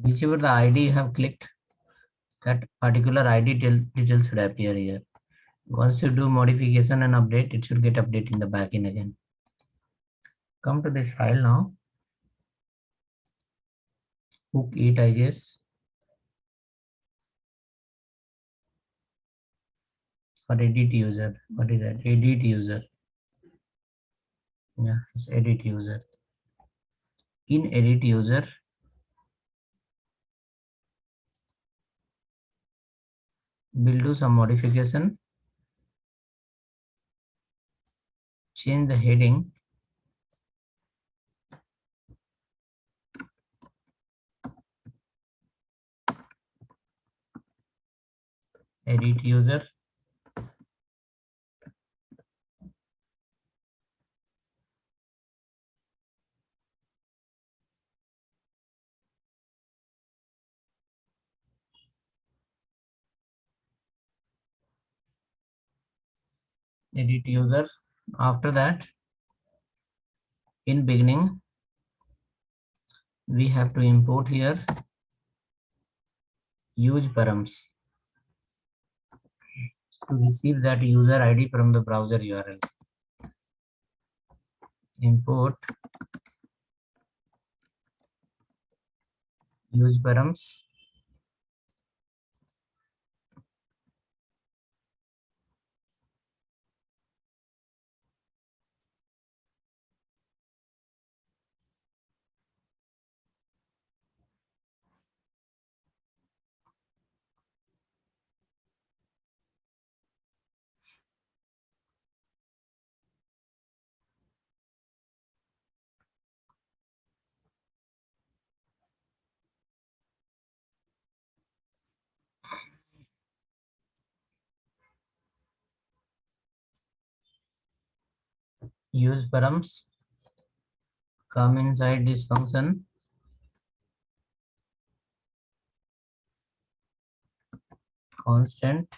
Whichever the ID you have clicked, that particular ID details should appear here. Once you do modification and update, it should get updated in the backend again. Come to this file now. Hook it, I guess. Or edit user. What is that? Edit user. Yeah, it's edit user. In edit user, we'll do some modification. Change the heading. Edit user. Edit user. After that, in beginning, we have to import here use params to receive that user ID from the browser URL. Import use params. Use params. Come inside this function. Constant.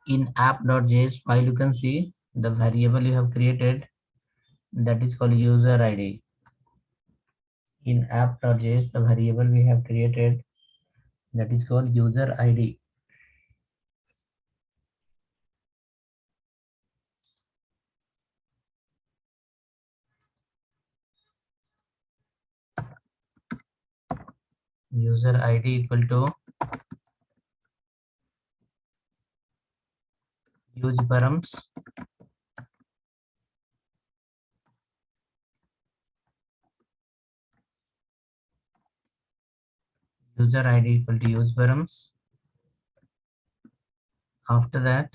In app.js file, you can see the variable you have created, that is called user ID. In app.js, the variable we have created, that is called user ID. User ID equal to use params. User ID equal to use params. After that,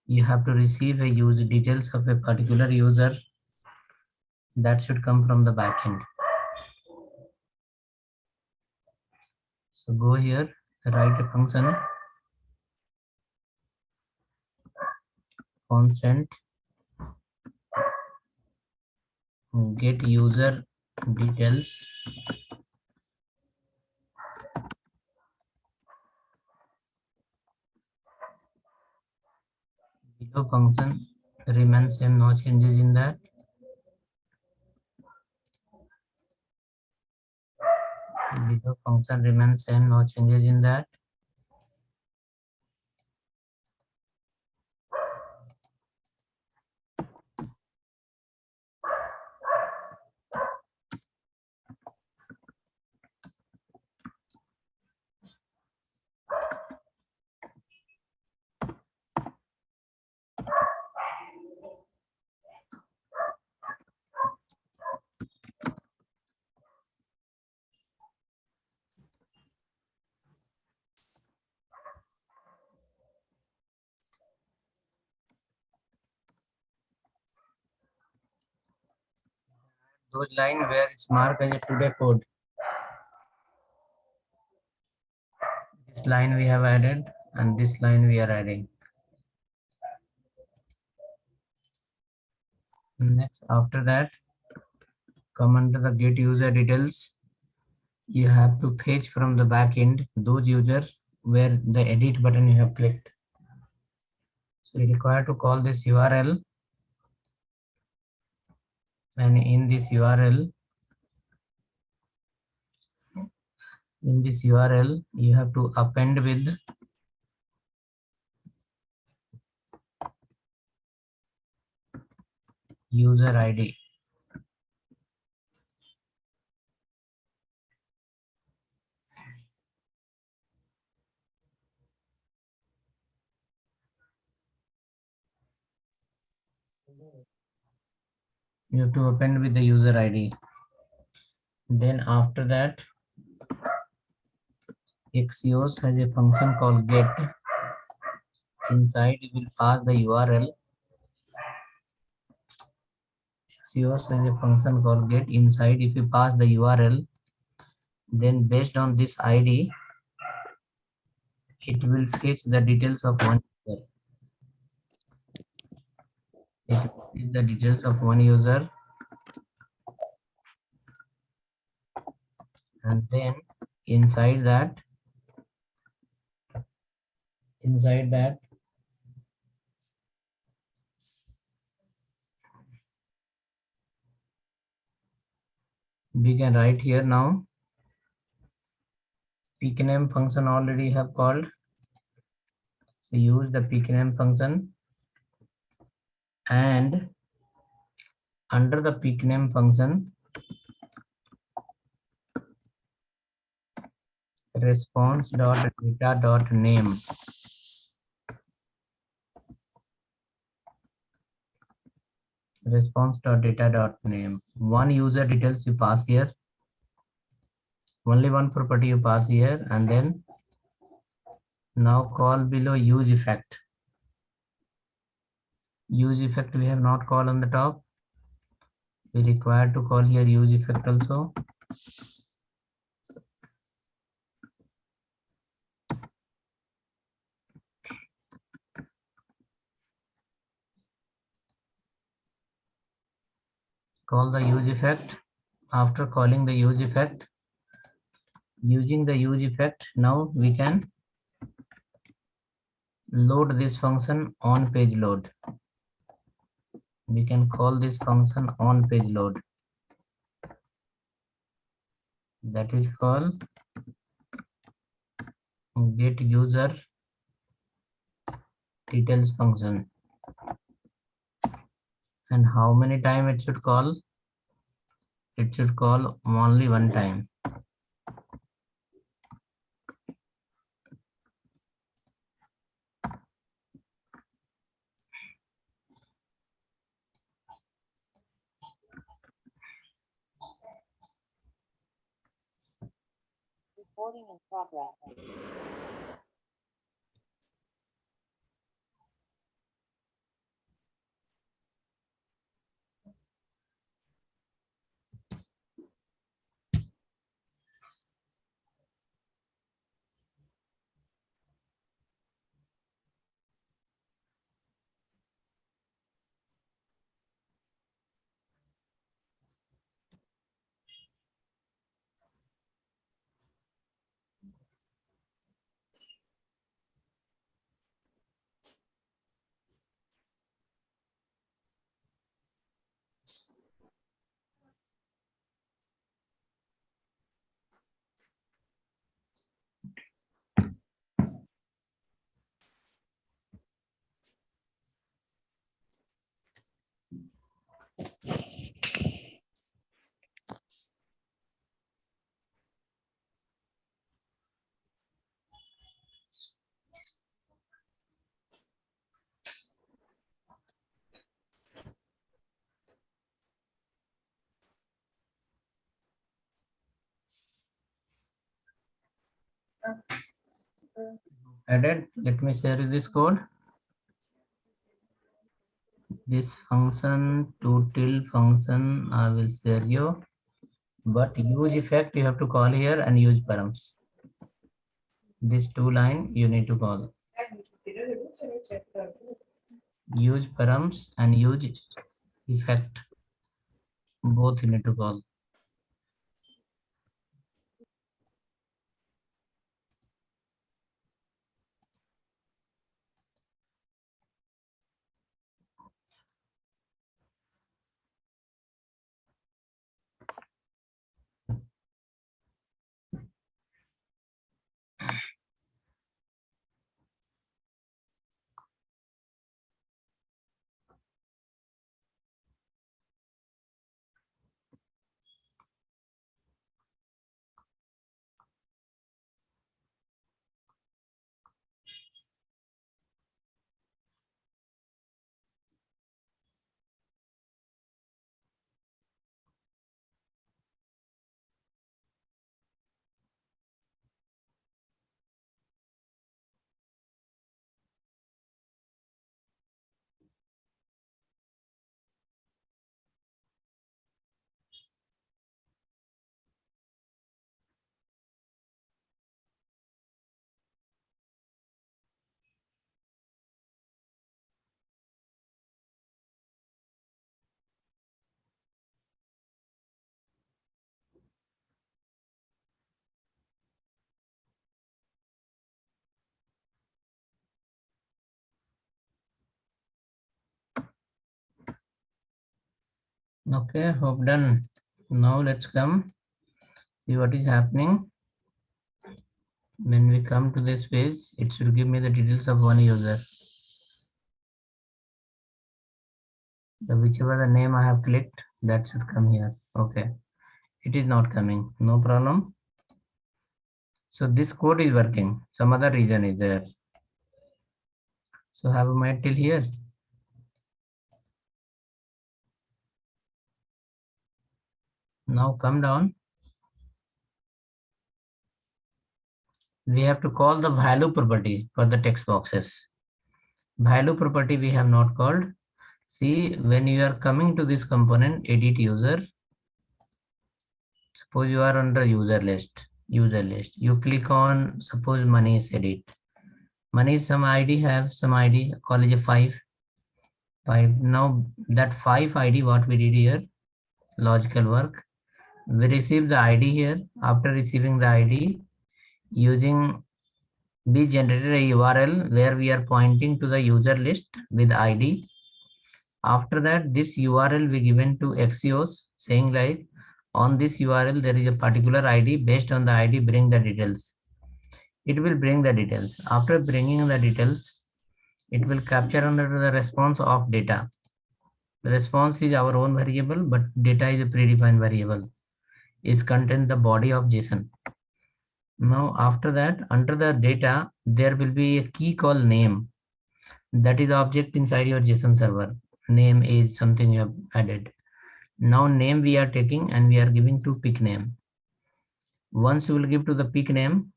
you have to receive a use details of a particular user that should come from the backend. So go here, write a function constant get user details. Below function remains same, no changes in that. Below function remains same, no changes in that. Those line where it's marked as a today code. This line we have added and this line we are adding. Next, after that, come under the get user details. You have to fetch from the backend those users where the edit button you have clicked. So you require to call this URL and in this URL, you have to append with user ID. You have to append with the user ID. Then after that, Axios has a function called get. Inside, you will pass the URL. Axios has a function called get. Inside, if you pass the URL, then based on this ID, it will fetch the details of one user. It will fetch the details of one user, and then inside that, we can write here now. Pkname function already have called. So use the pkname function, and under the pkname function, response.data.name. Response.data.name. One user details you pass here. Only one property you pass here, and then now call below use effect. Use effect we have not called on the top. We require to call here use effect also. Call the use effect. After calling the use effect, using the use effect, now we can load this function on page load. We can call this function on page load. That is called get user details function. And how many times it should call? It should call only one time. Recording in progress. Added. Let me share you this code. This function to till function I will share you, but use effect you have to call here and use params. This two line you need to call. Use params and use effect. Both you need to call. Okay, hope done. Now let's come see what is happening. When we come to this page, it should give me the details of one user. The whichever the name I have clicked, that should come here. Okay, it is not coming. No problem. So this code is working. Some other reason is there. So have a made till here. Now come down. We have to call the value property for the text boxes. Value property we have not called. See, when you are coming to this component, edit user, suppose you are under user list, you click on, suppose money is edit. Money some ID have some ID, call it a 5. Now that 5 ID, what we did here, logical work. We receive the ID here. After receiving the ID, using we generated a URL where we are pointing to the user list with ID. After that, this URL we given to Axios saying like on this URL there is a particular ID, based on the ID bring the details. It will bring the details. After bringing the details, it will capture under the response of data. The response is our own variable, but data is a predefined variable. Is contain the body of JSON. Now after that, under the data, there will be a key called name. That is the object inside your JSON server. Name is something you have added. Now name we are taking and we are giving to pick name. Once you will give to the pick name,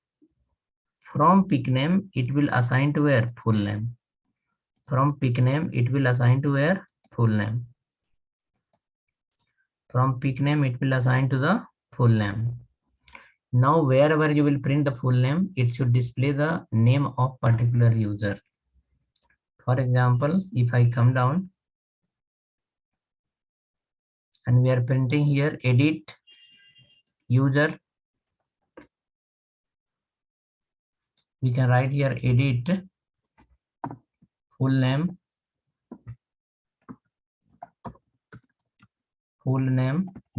from pick name, it will assign to where full name. From pick name, it will assign to where full name. From pick name, it will assign to the full name. Now, wherever you will print the full name, it should display the name of particular user. For example, if I come down and we are printing here edit user, we can write here edit full name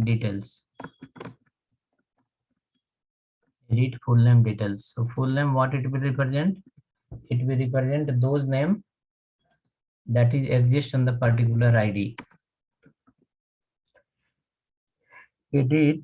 details. Edit full name details. So full name, what it will represent? It will represent those name that is exist on the particular ID. Edit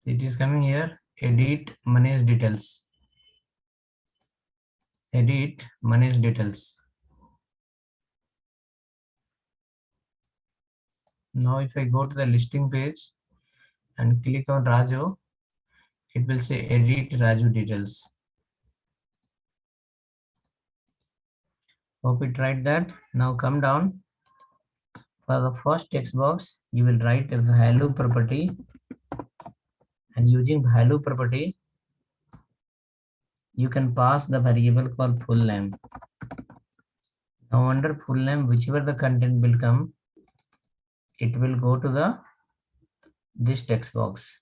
it is coming here. Edit manage details. Edit manage details. Now if I go to the listing page and click on Raju, it will say edit Raju details. Hope it write that. Now come down. For the first text box, you will write a value property, and using value property, you can pass the variable called full name. Now under full name, whichever the content will come, it will go to the this text box.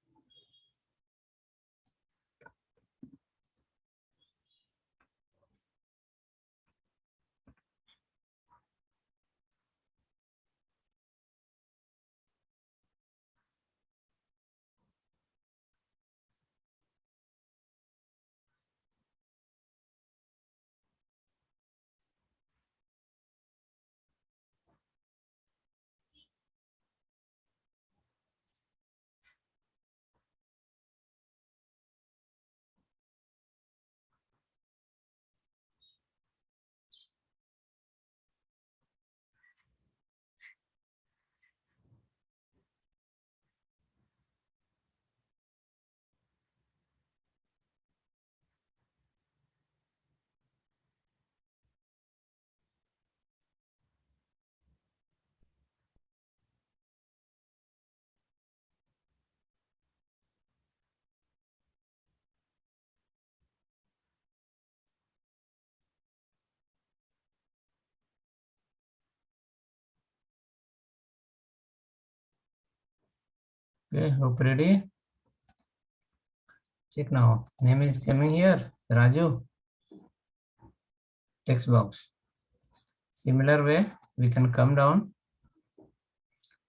Okay, hope ready. Check now. Name is coming here. Raju. Text box. Similar way, we can come down.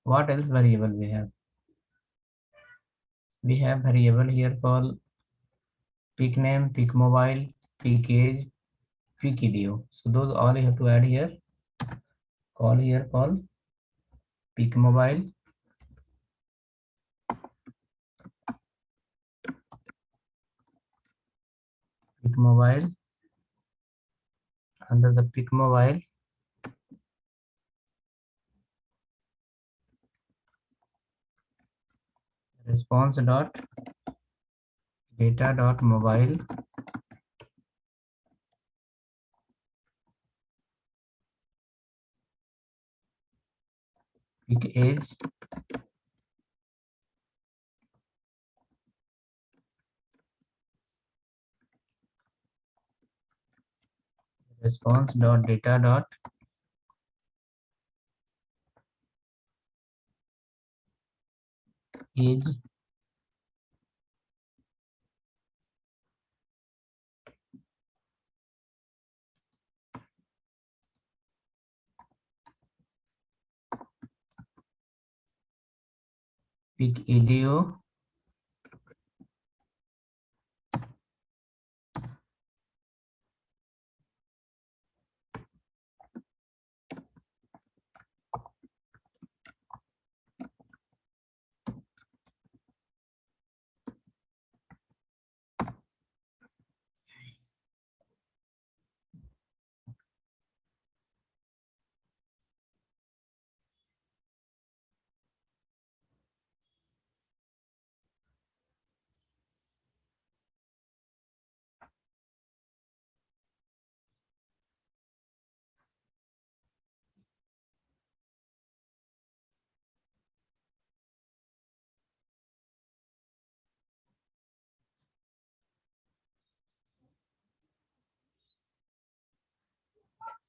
What else variable we have? We have variable here called pick name, pick mobile, pick age, pick video. So those all you have to add here. Call here call pick mobile, pick mobile. Under the pick mobile, response dot data dot mobile pick age response dot data dot age pick video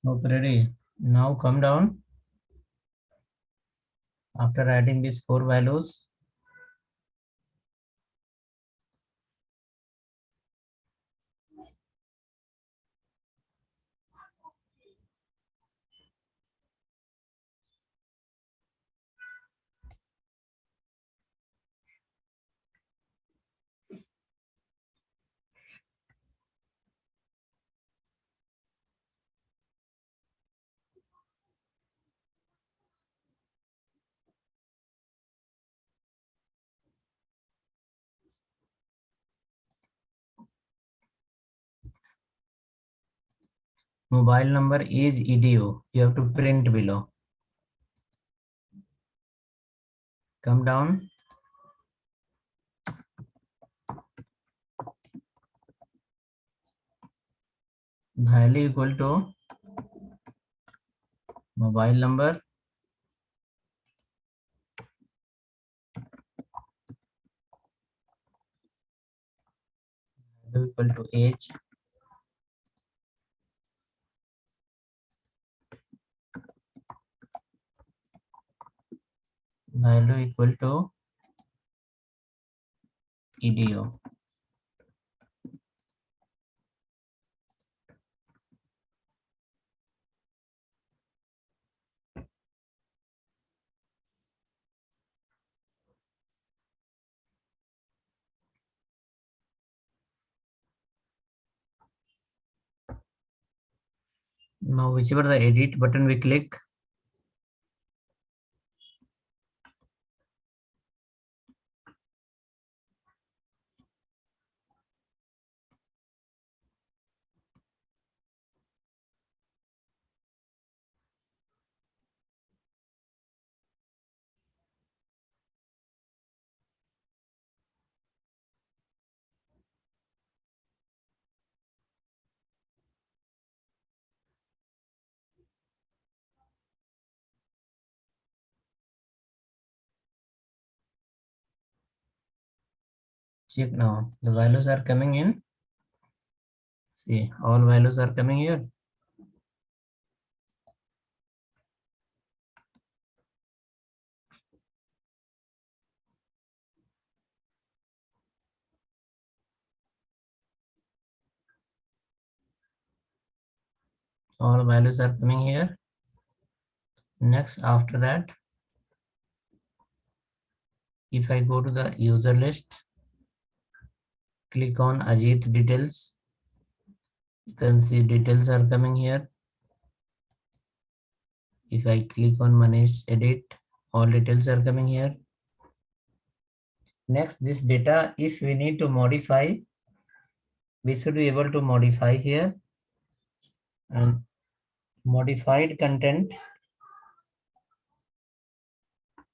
okay ready. Now come down. After adding these four values, mobile number is edu. You have to print below. Come down. Value equal to mobile number value equal to age value equal to edu. Now whichever the edit button we click, check now. The values are coming in. See, all values are coming here. All values are coming here. Next, after that, if I go to the user list, click on Ajit details, you can see details are coming here. If I click on Manish edit, all details are coming here. Next, this data, if we need to modify, we should be able to modify here, and modified content,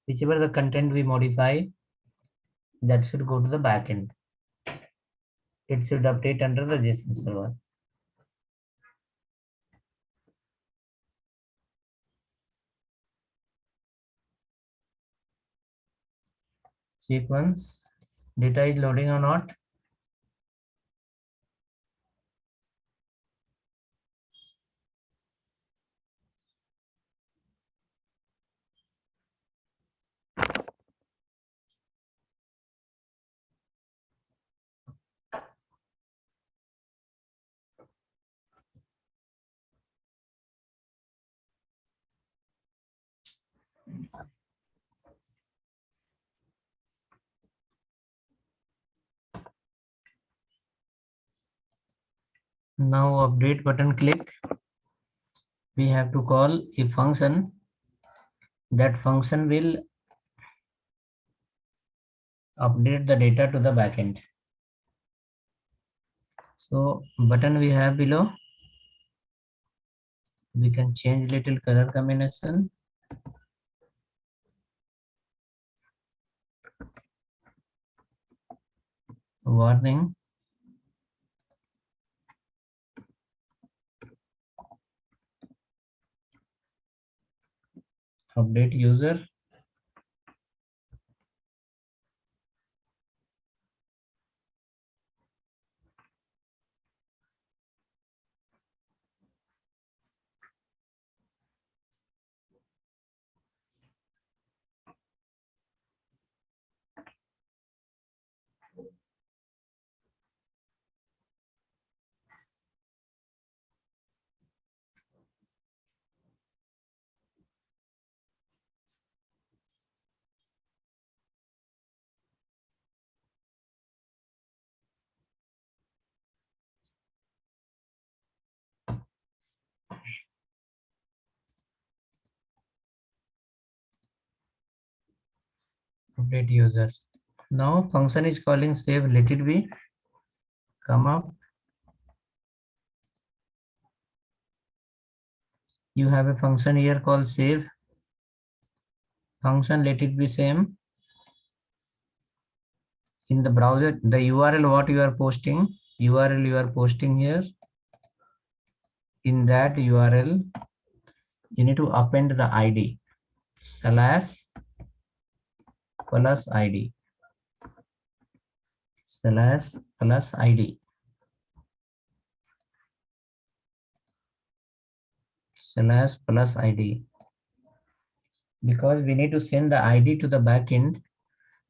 whichever the content we modify, that should go to the backend. It should update under the JSON server. Check once data is loading or not. Now update button click. We have to call a function. That function will update the data to the backend. So button we have below. We can change little color combination. Warning. Update user. Update user. Now function is calling save, let it be. Come up. You have a function here called save. Function, let it be same. In the browser, the URL what you are posting, URL you are posting here. In that URL, you need to append the ID /+ ID /+ ID /+ ID, because we need to send the ID to the backend.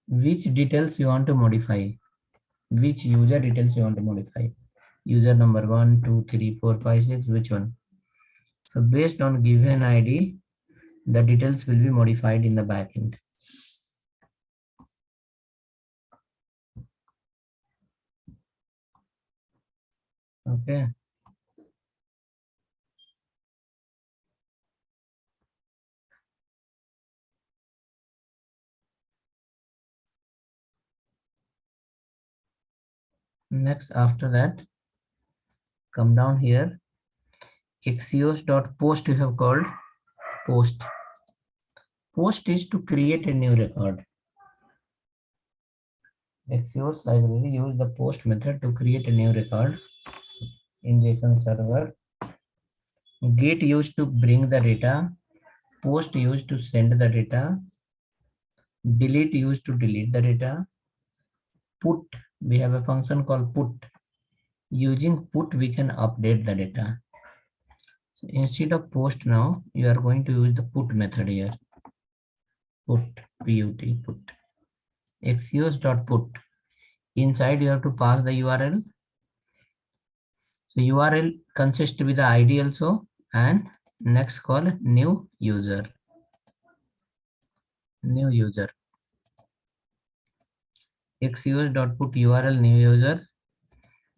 Which details you want to modify, which user details you want to modify, user number 1 2 3 4 5 6, which one. So based on given ID, the details will be modified in the backend. Okay. Next, after that, come down here. Axios.post you have called post. Post is to create a new record. Axios library use the post method to create a new record in JSON server. Get used to bring the data. Post used to send the data. Delete used to delete the data. Put, we have a function called put. Using put, we can update the data. So instead of post now, you are going to use the put method here. Put, put. Axios.put. Inside you have to pass the URL. So URL consists with the ID also, and next call new user. New user. xus.put URL new user.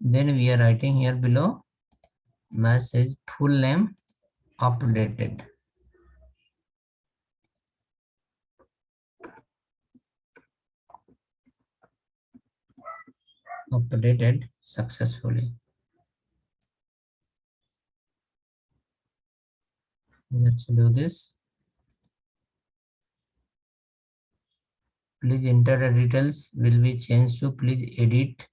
Then we are writing here below message full name updated. Updated successfully. Let's do this. Please enter the details will be changed to please edit.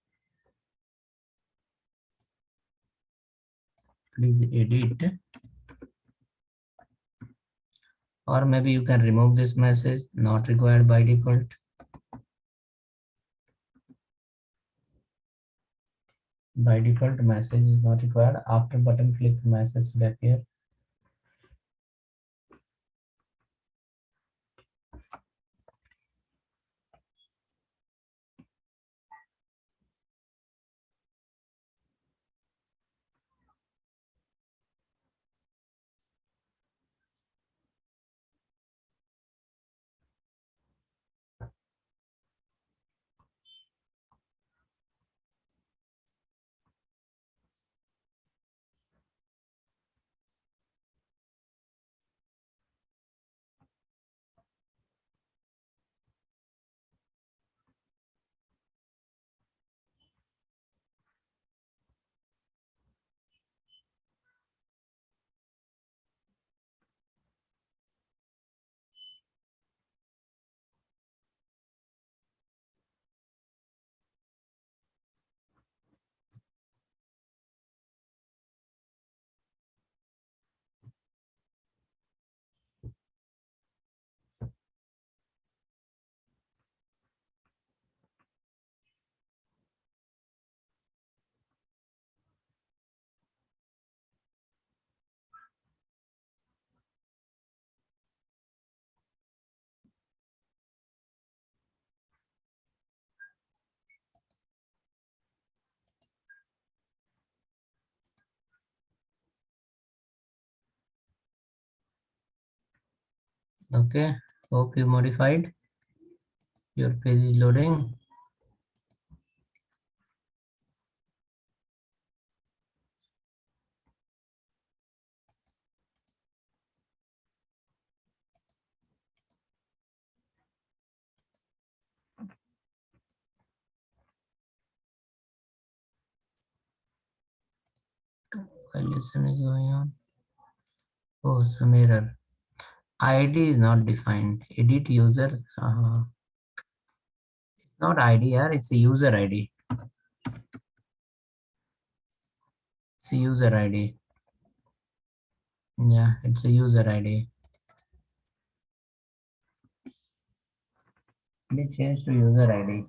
Please edit. Or maybe you can remove this message, not required by default. By default, message is not required. After button click, the message should appear. Okay, hope you modified. Your page is loading. Violation is going on. Oh, some error. ID is not defined. Edit user. It's not ID here, it's a user ID. It's a user ID. Yeah, it's a user ID. Please change to user ID.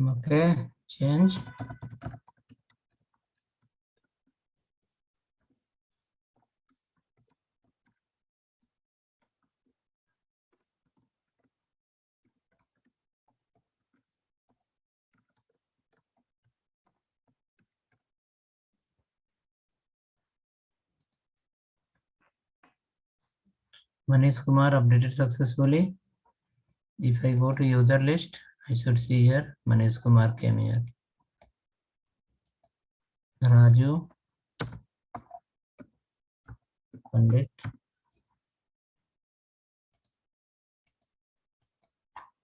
Okay, change. Manish Kumar updated successfully. If I go to user list, I should see here Manish Kumar came here. Raju, Pandit.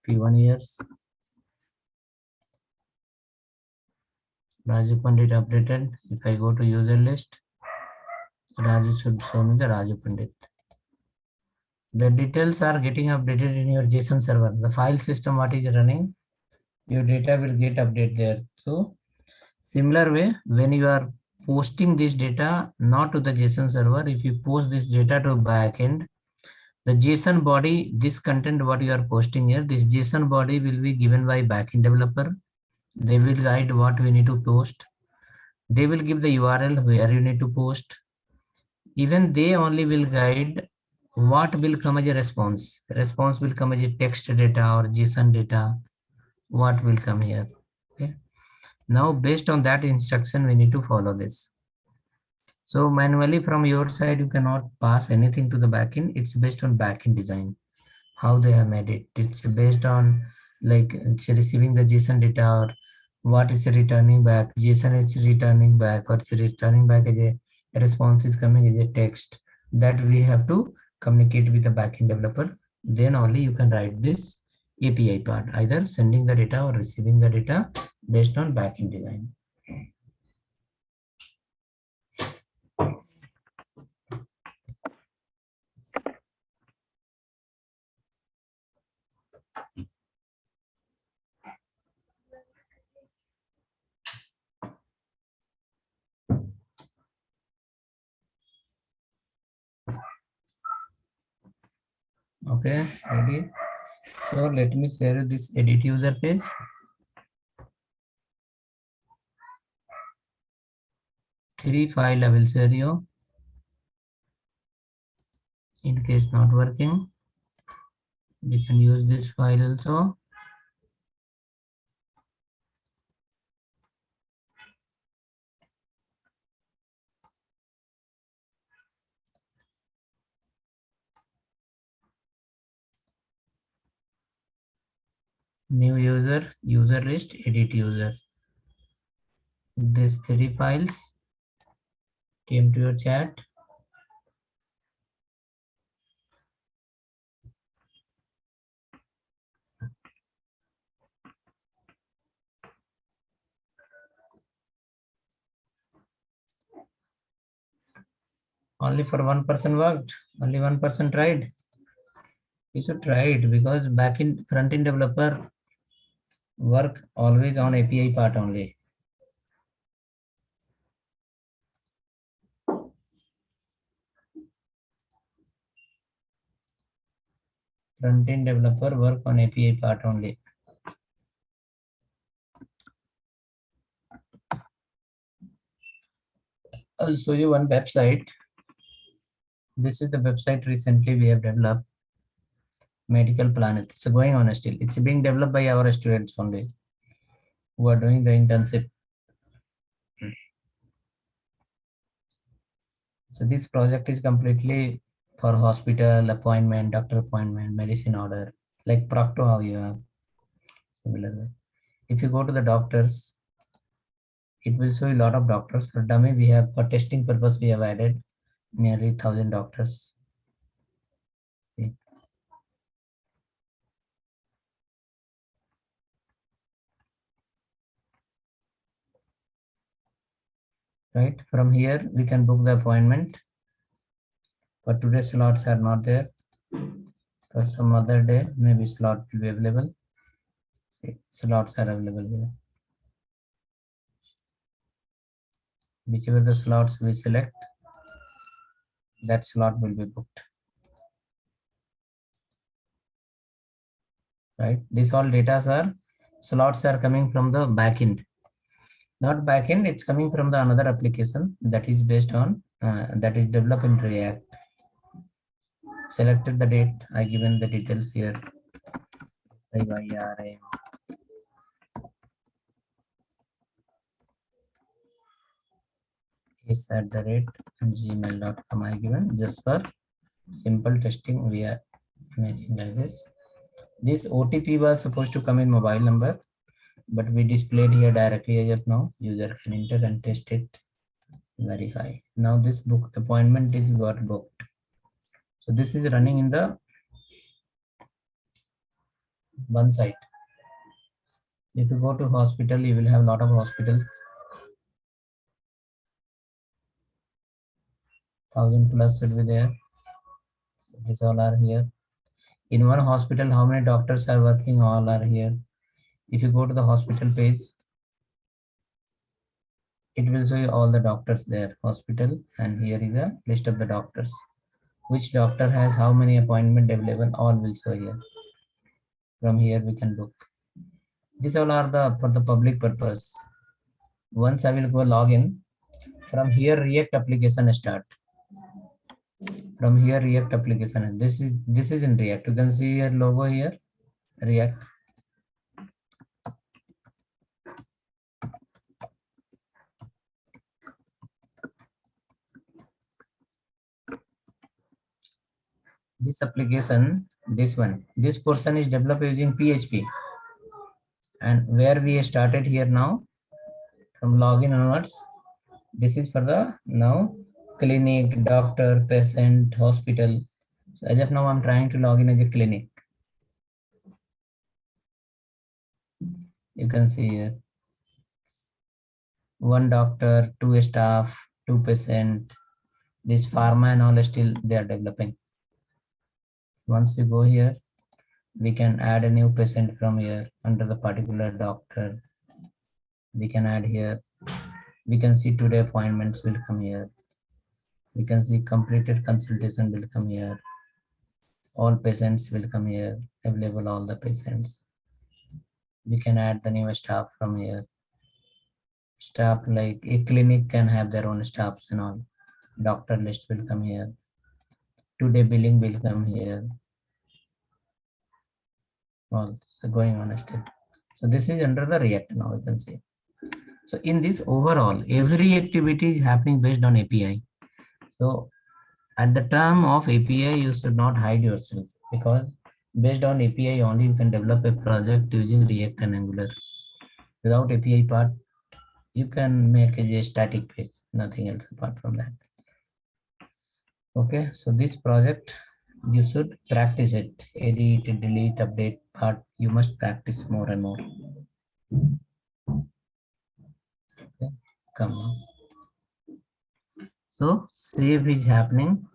P1 years. Raju Pandit updated. If I go to user list, Raju should show me the Raju Pandit. The details are getting updated in your JSON server. The file system what is running, your data will get updated there. So similar way, when you are posting this data not to the JSON server, if you post this data to backend, the JSON body, this content what you are posting here, this JSON body will be given by backend developer. They will guide what we need to post. They will give the URL where you need to post. Even they only will guide what will come as a response. Response will come as a text data or JSON data. What will come here? Okay. Now, based on that instruction, we need to follow this. So manually from your side, you cannot pass anything to the backend. It's based on backend design, how they have made it. It's based on like it's receiving the JSON data or what is returning back. JSON is returning back or it's returning back as a response is coming as a text that we have to communicate with the backend developer. Then only you can write this API part, either sending the data or receiving the data based on backend design. Okay, ready? So let me share this edit user page. Three file I will share you. In case not working, we can use this file also. New user, user list, edit user. These three files came to your chat. Only for one person worked, only one person tried. You should try it because backend front-end developer work always on API part only. Front-end developer work on API part only. I'll show you one website. This is the website recently we have developed, Medical Planet. It's going on still. It's being developed by our students only who are doing the internship. So this project is completely for hospital appointment, doctor appointment, medicine order, like Procto how you have similar way. If you go to the doctors, it will show a lot of doctors. For dummy, we have for testing purpose we have added nearly 1,000 doctors. See. Right from here we can book the appointment. For today's slots are not there. For some other day, maybe slot will be available. See, slots are available here. Whichever the slots we select, that slot will be booked. Right? These all data are slots are coming from the backend. Not backend, it's coming from the another application that is based on that is developed in React. Selected the date, I given the details here. Is at the rate gmail.com I given just for simple testing. We are making like this. This OTP was supposed to come in mobile number, but we displayed here directly as of now. User can enter and test it, verify. Now this book appointment is got booked. So this is running in the one site. If you go to hospital, you will have a lot of hospitals. 1,000+ should be there. So these all are here. In one hospital, how many doctors are working? All are here. If you go to the hospital page, it will show you all the doctors there, hospital, and here is a list of the doctors. Which doctor has how many appointment available, all will show here. From here we can book. These all are the for the public purpose. Once I will go login, from here React application start. From here React application, this is in React. You can see your logo here, React. This application, this portion is developed using PHP. And where we started here now, from login onwards, this is for the now clinic, doctor, patient, hospital. So as of now, I'm trying to log in as a clinic. You can see here, one doctor, two staff, two patient. This pharma and all still they are developing. Once we go here, we can add a new patient from here under the particular doctor. We can add here. We can see today appointments will come here. We can see completed consultation will come here. All patients will come here, available all the patients. We can add the new staff from here. Staff like a clinic can have their own staffs and all. Doctor list will come here. Today billing will come here. All so going on still. So this is under the React now you can see. So in this overall, every activity is happening based on API. So at the term of API, you should not hide yourself, because based on API only you can develop a project using React and Angular. Without API part, you can make a static page, nothing else apart from that. Okay, so this project, you should practice it. Edit, delete, update part, you must practice more and more. Okay, come on. So save is happening.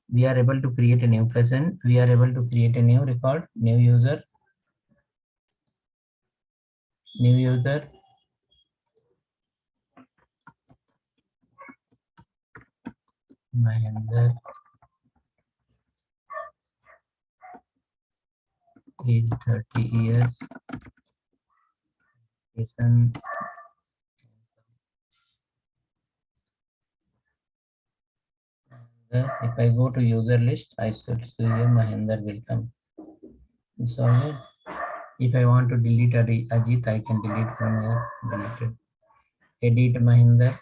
We are able to create a new person. We are able to create a new record, new user, Mahendra, age 30 years, Jason. If I go to user list, I should see here Mahendra will come. It's all right. If I want to delete Ajit, I can delete from here. Deleted. Edit Mahendra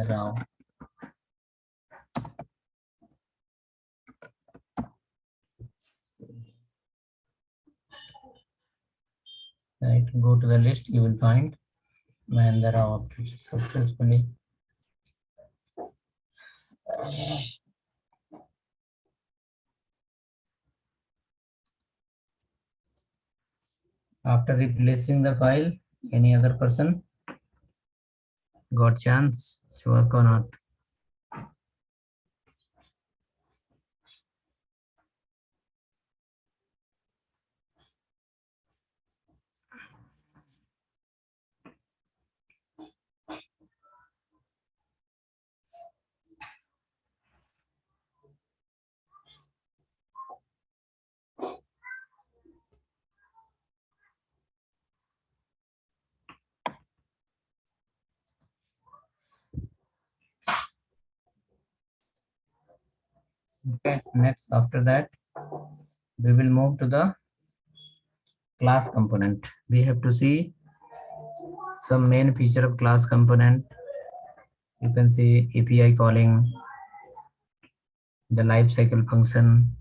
Rao. Right, go to the list, you will find Mahendra Rao updated successfully. After replacing the file, any other person got chance to work or not? Okay, next after that, we will move to the class component. We have to see some main feature of class component. You can see API calling, the lifecycle function,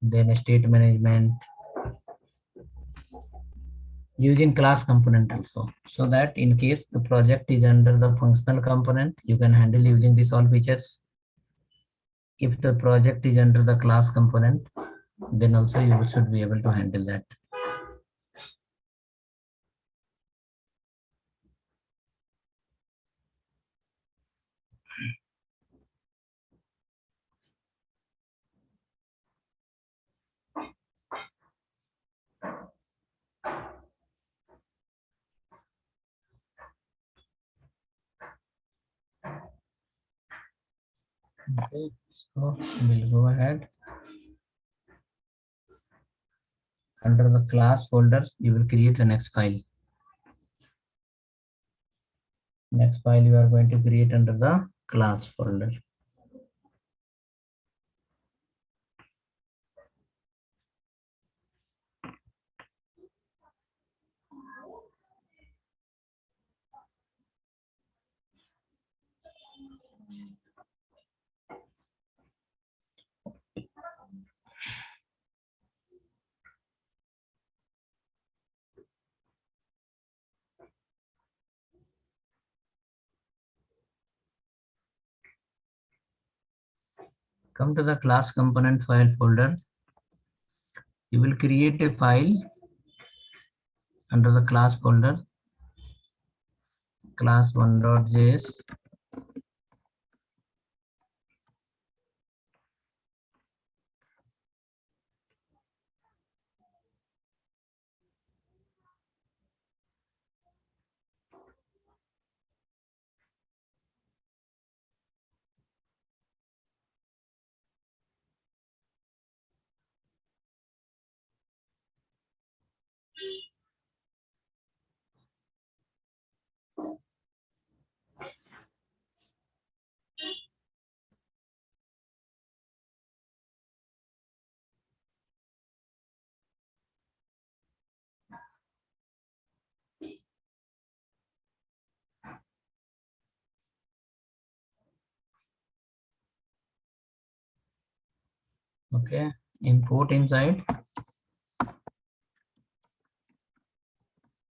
then state management, using class component also, so that in case the project is under the functional component, you can handle using these all features. If the project is under the class component, then also you should be able to handle that. Okay, so we'll go ahead. Under the class folder, you will create the next file. Next file you are going to create under the class folder. Come to the class component file folder. You will create a file under the class folder, class1.js. Okay, import inside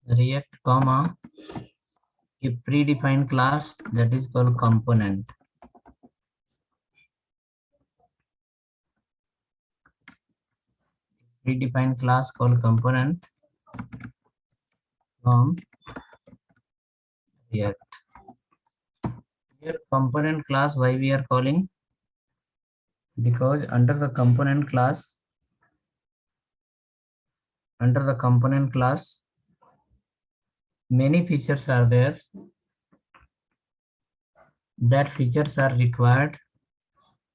React, comma, a predefined class that is called component. Predefined class called component from React. Here component class, why we are calling? Because under the component class, many features are there. That features are required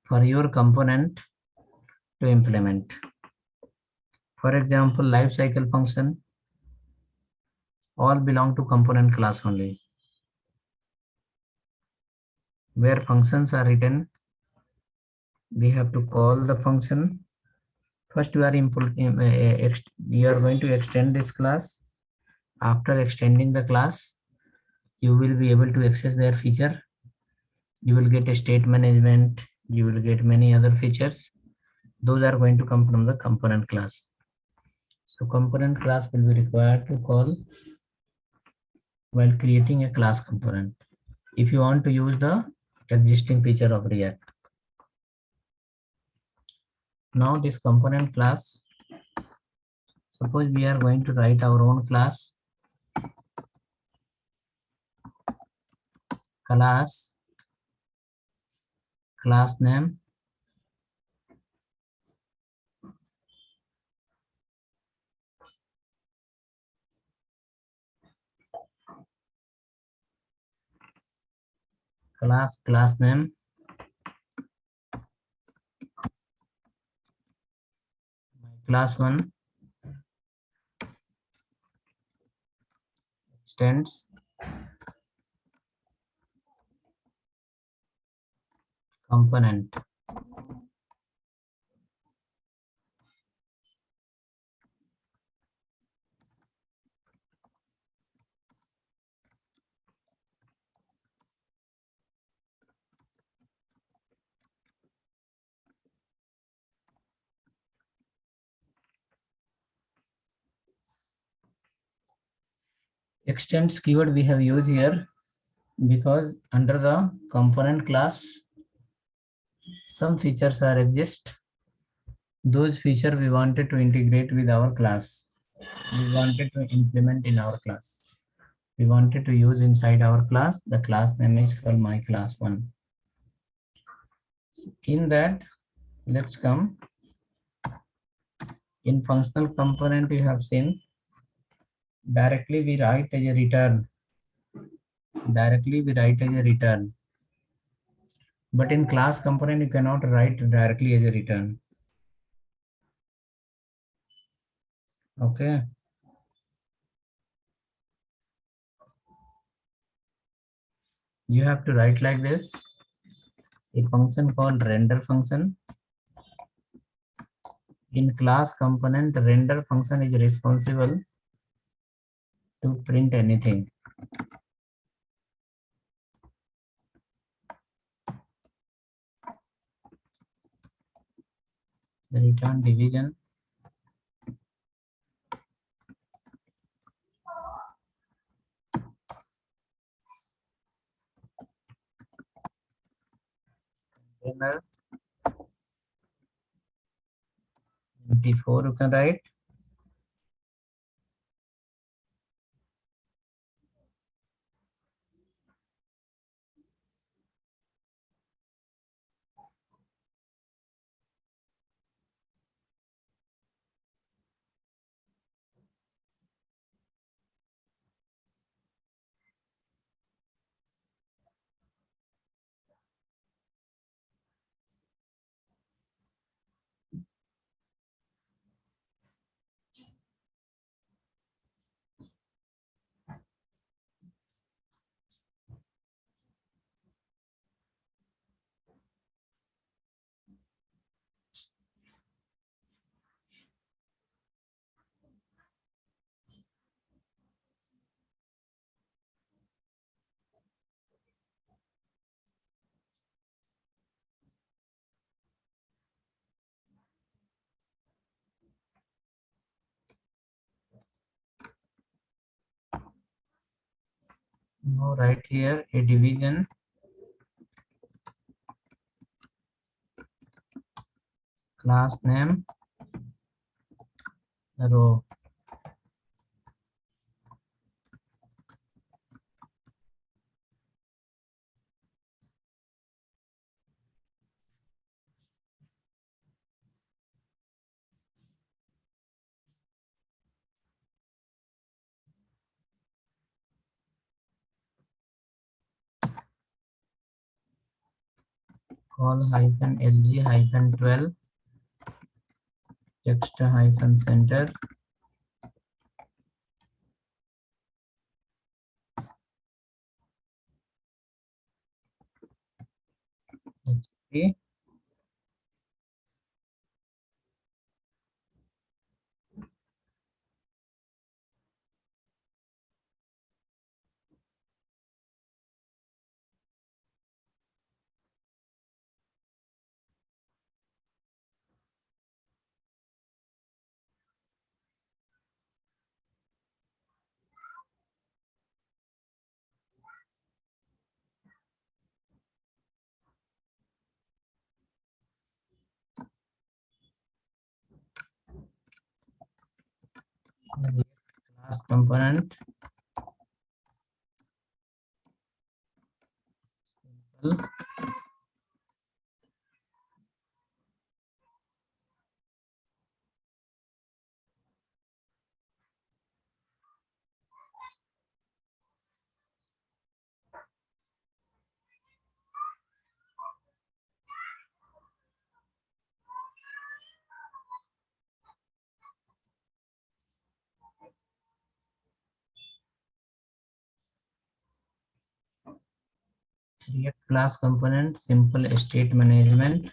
for your component to implement. For example, lifecycle function all belong to component class only. Where functions are written, we have to call the function. First, you are going to extend this class. After extending the class, you will be able to access their feature. You will get a state management. You will get many other features. Those are going to come from the component class. So component class will be required to call while creating a class component. If you want to use the existing feature of React. Now this component class, suppose we are going to write our own class name class name class 1 extends component. Extends keyword we have used here because under the component class, some features are exist. Those features we wanted to integrate with our class. We wanted to implement in our class. We wanted to use inside our class. The class name is called my class one. So in that, let's come in functional component. You have seen directly we write as a return. Directly we write as a return. But in class component, you cannot write directly as a return. Okay. You have to write like this. A function called render function. In class component, render function is responsible to print anything. The return division. Container 24 you can write. Now write here a division class name row. Call hyphen lg hyphen 12 text hyphen center hp class component simple create class component simple state management.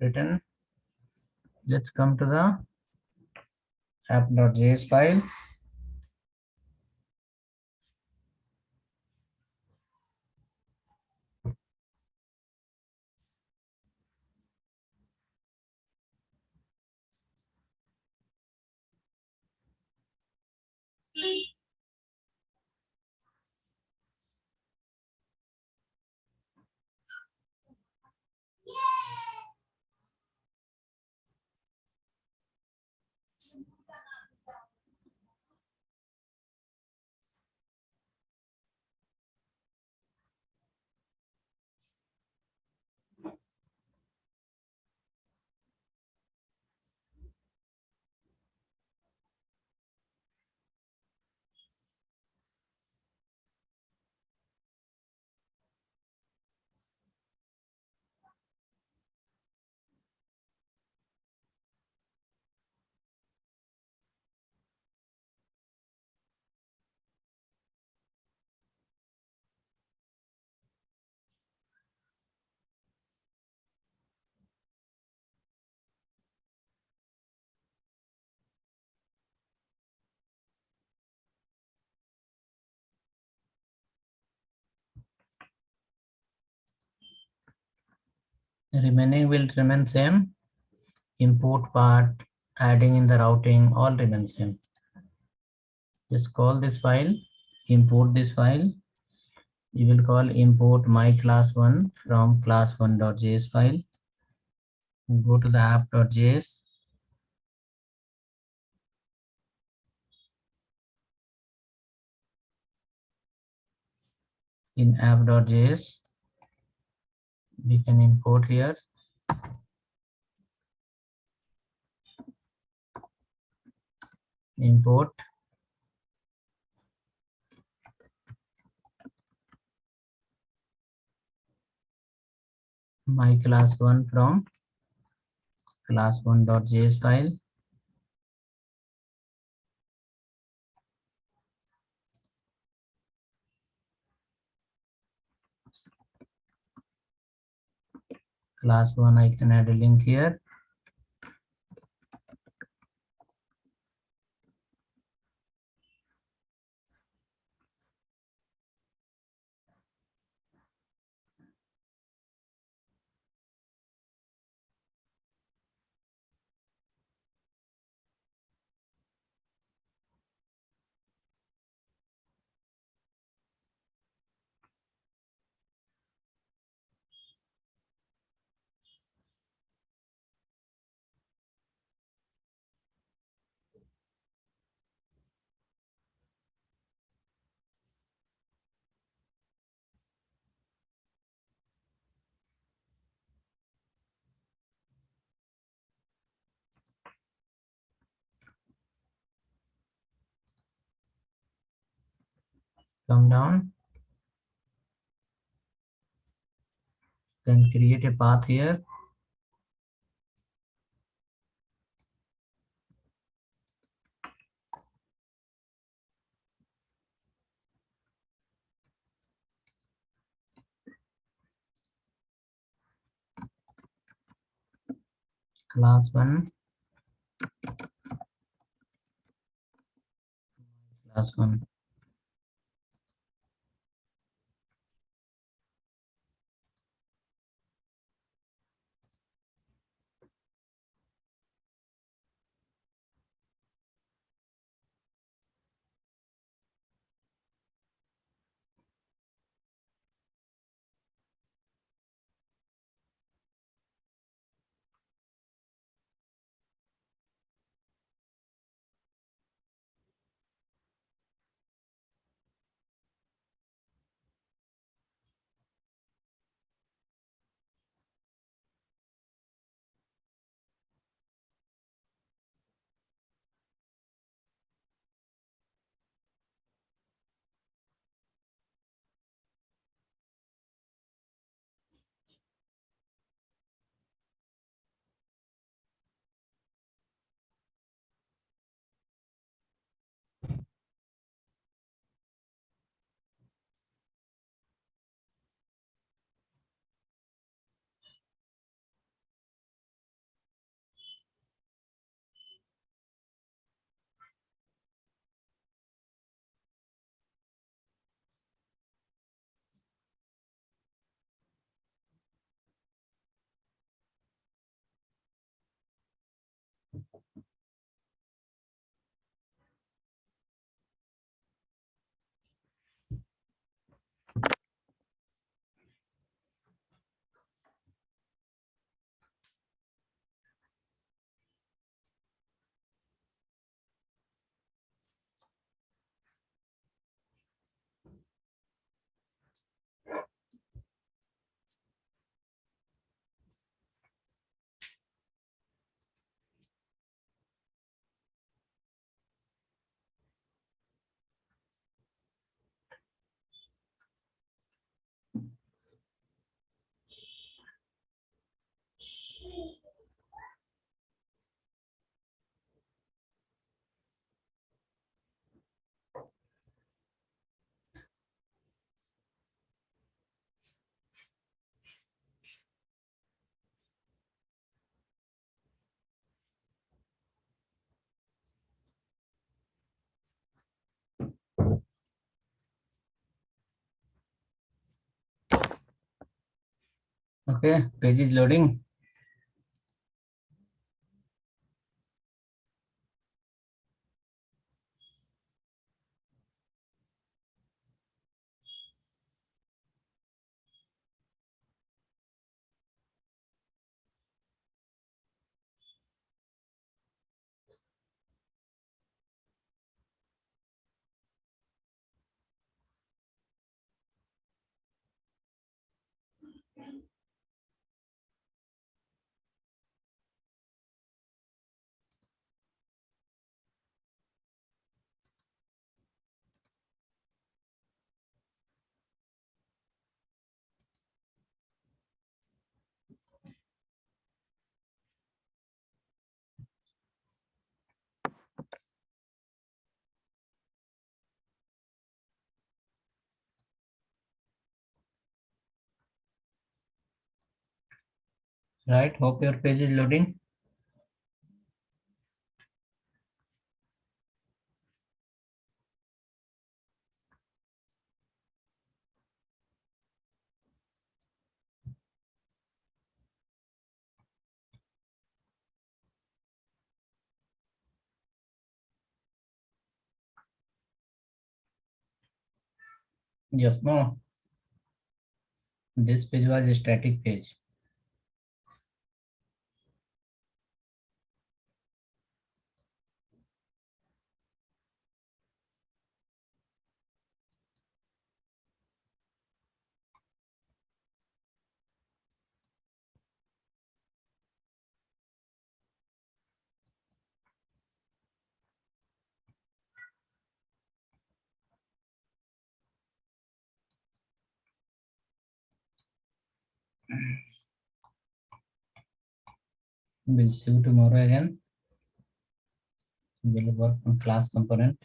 written. Let's come to the app.js file. Remaining will remain same. Import part, adding in the routing, all remain same. Just call this file, import this file. You will call import my class1 from class1.js file. Go to the app.js. In app.js, we can import here. Import my class1 from class1.js file. Class1, I can add a link here. Come down, then create a path here. Class1, class1. Okay, page is loading. Right, hope your page is loading. Yes, no. This page was a static page. We'll see you tomorrow again. We'll work on class component.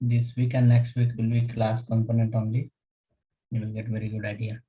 This week and next week will be class component only. You will get very good idea.